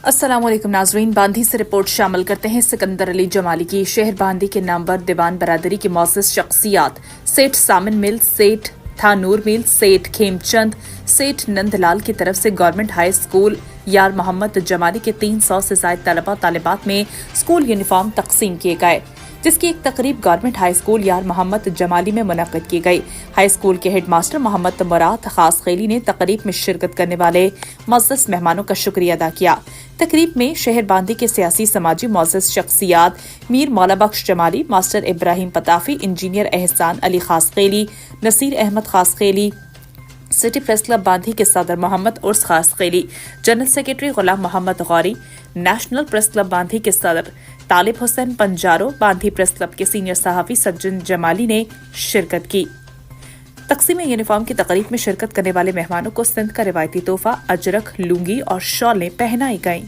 السلام علیکم ناظرین، باندھی سے رپورٹ شامل کرتے ہیں سکندر علی جمالی کی۔ شہر باندھی کے نامور دیوان برادری کی معزز شخصیات سیٹھ سامن مل، سیٹھ تھانور مل، سیٹھ کھیم چند، سیٹھ نند لال کی طرف سے گورنمنٹ ہائی اسکول یار محمد جمالی کے 300 سے زائد طلبہ طالبات میں اسکول یونیفارم تقسیم کیے گئے، جس کی ایک تقریب گورنمنٹ ہائی اسکول یار محمد جمالی میں منعقد کی گئی۔ ہائی اسکول کے ہیڈ ماسٹر محمد مراد خاص خیلی نے تقریب میں شرکت کرنے والے معزز مہمانوں کا شکریہ ادا کیا۔ تقریب میں شہر باندھی کے سیاسی سماجی معزز شخصیات میر مولا بخش جمالی، ماسٹر ابراہیم پتافی، انجینئر احسان علی خاص خیلی، نصیر احمد خاص خیلی، سٹی پریس کلب باندھی کے صدر محمد عرس خاص خیلی، general secretary Ghulam Muhammad Ghori, national press club باندھی کے صدر طالب حسین پنجارو، باندھی پریس کلب کے سینئر صحافی سجن جمالی نے شرکت کی۔ تقسیم یونیفارم کی تقریب میں شرکت کرنے والے مہمانوں کو سندھ کا روایتی تحفہ اجرک، لنگی اور شالیں پہنائی گئیں۔